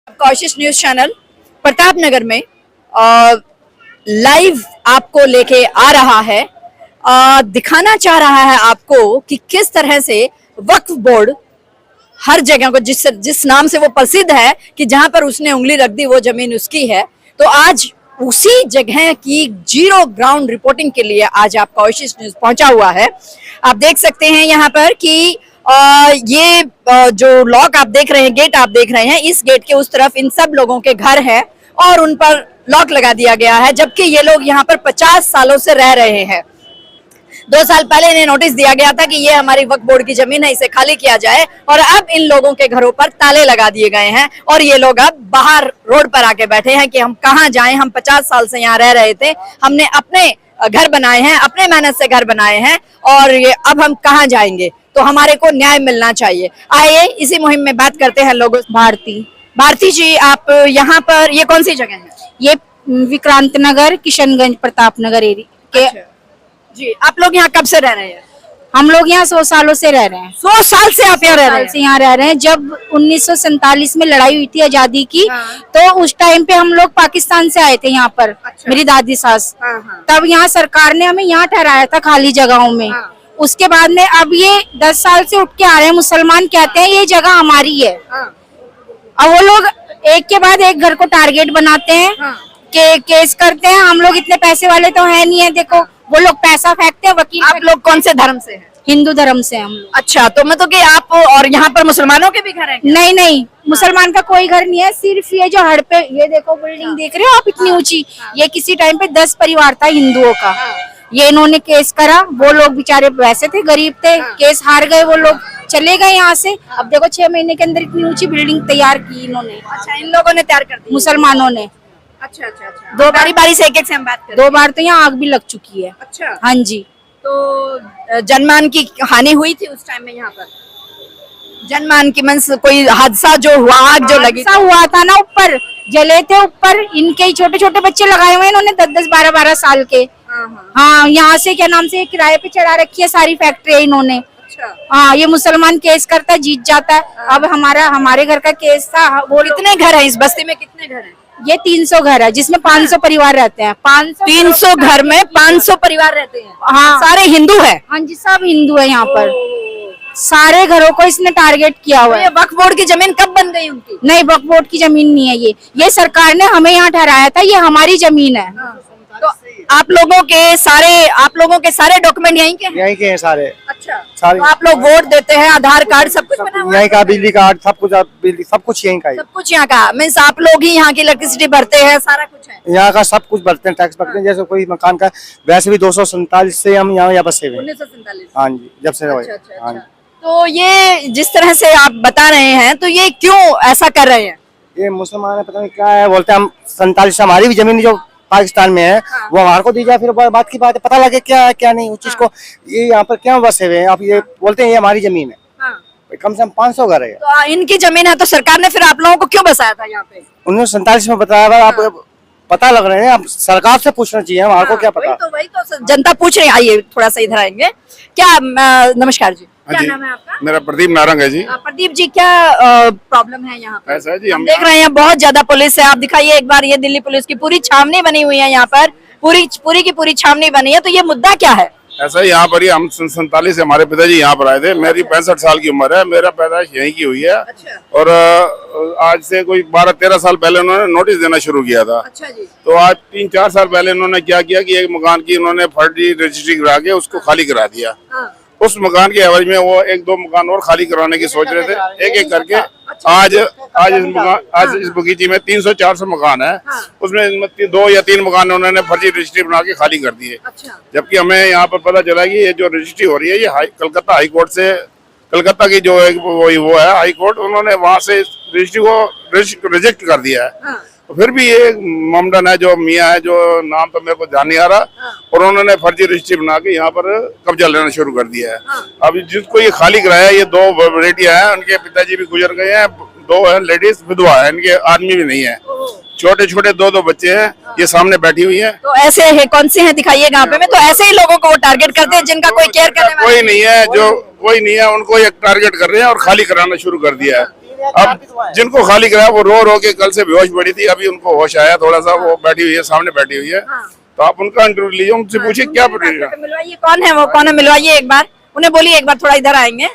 कोशिश news channel Pratap Nagar में live आपको लेके आ रहा है। दिखाना चाह रहा है आपको कि किस तरह से वक्फ बोर्ड हर जगह को जिस नाम से वो प्रसिद्ध है कि जहां पर उसने उंगली रख दी वो जमीन उसकी है। तो आज उसी जगह की जीरो ग्राउंड रिपोर्टिंग के लिए आज आप कोशिश न्यूज पहुंचा हुआ है। आप देख सकते हैं यहाँ पर कि ये जो लॉक आप देख रहे हैं, गेट आप देख रहे हैं, इस गेट के उस तरफ इन सब लोगों के घर है और उन पर लॉक लगा दिया गया है, जबकि ये लोग यहाँ पर 50 सालों से रह रहे हैं। 2 साल पहले इन्हें नोटिस दिया गया था कि ये हमारी वक्फ बोर्ड की जमीन है, इसे खाली किया जाए, और अब इन लोगों के घरों पर ताले लगा दिए गए हैं और ये लोग अब बाहर रोड पर आके बैठे हैं कि हम कहाँ जाएं। हम 50 साल से यहाँ रह रहे थे, हमने अपने घर बनाए हैं, अपने मेहनत से घर बनाए हैं और ये अब हम कहाँ जाएंगे, तो हमारे को न्याय मिलना चाहिए। आइए इसी मुहिम में बात करते हैं लोगों। भारती जी, आप यहाँ पर ये कौन सी जगह है? ये विक्रांत नगर, किशनगंज, प्रताप नगर एरिया के। अच्छा। जी, आप लोग यहाँ कब से रह रहे हैं? हम लोग यहाँ 100 सालों से रह रहे हैं। 100 साल से आप यहाँ रह रहे हैं? से यहाँ रह रहे हैं। जब 1947 में लड़ाई हुई थी आजादी की, हाँ। तो उस टाइम पे हम लोग पाकिस्तान से आए थे यहाँ पर। अच्छा। मेरी दादी सास, हाँ। तब यहाँ सरकार ने हमें यहाँ ठहराया था खाली जगहों में। हाँ। उसके बाद में अब ये 10 साल से उठ के आ रहे हैं मुसलमान, कहते हैं ये जगह हमारी है। हाँ। अब वो लोग एक के बाद एक घर को टारगेट बनाते हैं, हाँ। केस करते हैं। हम लोग इतने पैसे वाले तो है नहीं है, देखो वो लोग पैसा फेंकते हैं। वकील, आप लोग कौन से धर्म से हैं? हिंदू धर्म से हम लोग। अच्छा, तो मतलब कि आप और यहाँ पर मुसलमानों के भी घर हैं क्या? नहीं, मुसलमान का कोई घर नहीं है। सिर्फ ये जो हड़ पे ये देखो बिल्डिंग देख रहे हो आप, इतनी ऊंची, ये किसी टाइम पे 10 परिवार था हिंदुओं का। ये इन्होंने केस करा, वो लोग बेचारे वैसे थे, गरीब थे, केस हार गए, वो लोग चले गए यहाँ से। अब देखो 6 महीने के अंदर इतनी ऊंची बिल्डिंग तैयार की इन्होंने। अच्छा, इन लोगों ने तैयार कर दी? मुसलमानों ने। अच्छा। 2 बारी से एक से हम बात करें। 2 बार तो यहाँ आग भी लग चुकी है। अच्छा। हाँ जी। तो जनमान की हानि हुई थी उस टाइम में यहाँ पर? जनमान की मींस कोई हादसा जो हुआ, आग जो लगी? हादसा हुआ था ना, ऊपर जले थे, ऊपर इनके ही छोटे छोटे बच्चे लगाए हुए इन्होंने, 10-10, 12-12 साल के। हाँ, यहाँ से क्या नाम से किराए पे चढ़ा रखी है सारी फैक्ट्री इन्होंने। अच्छा। हाँ, ये मुसलमान केस करता है, जीत जाता है। अब हमारे घर का केस था। वो कितने घर है इस बस्ती में? कितने घर हैं? ये 300 घर है, जिसमें 500 परिवार रहते हैं। 300 घर में 500 परिवार रहते हैं? हाँ। सारे हिंदू है? हाँ जी, सब हिंदू है यहाँ पर। सारे घरों को इसने टारगेट किया हुआ तो है। ये वक्फ बोर्ड की जमीन कब बन गई उनकी? नहीं, वक्फ बोर्ड की जमीन नहीं है ये सरकार ने हमें यहाँ ठहराया था, ये हमारी जमीन है। तो आप लोगों के सारे डॉक्यूमेंट यहीं के हैं? यहीं के हैं सारे। अच्छा। सारे। तो आप लोग वोट देते हैं, आधार कार्ड सब कुछ बना हुआ है? यहीं का बिजली कार्ड सब कुछ यहीं का है। सब कुछ यहाँ का मीन्स आप लोग ही यहाँ की इलेक्ट्रिसिटी भरते हैं, सारा कुछ है यहाँ का सब कुछ भरते हैं, टैक्स भरते हैं। जैसे कोई मकान का, वैसे भी 247 से हम यहाँ बसे हुए हैं। 1947? हाँ जी, जब से रहे। अच्छा। हाँ जी। तो ये जिस तरह से आप बता रहे हैं, तो ये क्यों ऐसा कर रहे हैं? ये मुसलमान है, पता नहीं क्या है, बोलते हैं हम 47 हमारी भी जमीन जो पाकिस्तान में है, वो हमारे को दी जाए, फिर बात की बात है, पता लगे क्या है क्या नहीं उस चीज को। ये यहाँ पर क्या बसे हुए हैं, आप ये बोलते हैं ये हमारी जमीन है। कम से कम 500 घर है। तो इनकी जमीन है, तो सरकार ने फिर आप लोगों को क्यों बसाया था यहाँ पे? 1947 में बताया था। आप पता लग रहे हैं, आप सरकार से पूछना चाहिए, हमारे को क्या पता। वही तो जनता पूछ रही है। आइए थोड़ा सा इधर आएंगे क्या? नमस्कार जी, क्या नाम है आपका? मेरा प्रदीप नारंग है जी। प्रदीप जी, क्या प्रॉब्लम है यहाँ पर? ऐसा है जी, हम देख रहे हैं बहुत ज्यादा पुलिस है। आप दिखाइए एक बार, ये दिल्ली पुलिस की पूरी छावनी बनी हुई है यहाँ पर, पूरी की पूरी छावनी बनी है। तो ये मुद्दा क्या है? ऐसा ही यहाँ पर ही हम 47 से हमारे पिताजी यहाँ पर आए थे। मेरी 65 साल की उम्र है, मेरा पैदाइश यहीं की हुई है। अच्छा। और आज से कोई 12-13 साल पहले उन्होंने नोटिस देना शुरू किया था। अच्छा जी। तो आज 3-4 साल पहले उन्होंने क्या किया कि एक मकान की उन्होंने फर्जी रजिस्ट्री करा के उसको खाली करा दिया। उस मकान के एवज में वो 1-2 मकान और खाली कराने की सोच रहे थे, एक करके। आज इस बगीचे में 300-400 मकान है, उसमें 2 या 3 मकान उन्होंने फर्जी रजिस्ट्री बना के खाली कर दिए। जबकि हमें यहाँ पर पता चला कि ये जो रजिस्ट्री हो रही है, ये कलकत्ता हाई कोर्ट से, कलकत्ता की जो एक वो है हाई कोर्ट, उन्होंने वहाँ से रजिस्ट्री को रिजेक्ट कर दिया है। तो फिर भी ये ममडन है जो मियाँ है, जो नाम तो मेरे को ध्यान नहीं आ रहा, और उन्होंने फर्जी रजिस्ट्री बना के यहाँ पर कब्जा लेना शुरू कर दिया है। अब जिसको ये खाली कराया, ये 2 बेटियां हैं, उनके पिताजी भी गुजर गए हैं, 2 है लेडीज, विधवा है, इनके आदमी भी नहीं है, छोटे छोटे 2-2 बच्चे हैं, ये सामने बैठी हुई है। तो ऐसे है, कौन से हैं दिखाइए यहाँ पे में? तो ऐसे ही लोगों को वो टारगेट करते हैं जिनका कोई केयर करने वाला कोई नहीं है, जो कोई नहीं है उनको ये टारगेट कर रहे हैं और खाली कराना शुरू कर दिया है। अब जिनको खाली कराया वो रो रो के कल से बेहोश पड़ी थी, अभी उनको होश आया थोड़ा सा, वो बैठी हुई है सामने बैठी हुई है। तो आप उनका इंटरव्यू लीजिए, उनसे पूछिए क्या प्रॉब्लम है। मिलवाइए, कौन है वो, कौन है, मिलवाइए एक बार, उन्हें बोलिए एक बार थोड़ा इधर आएंगे।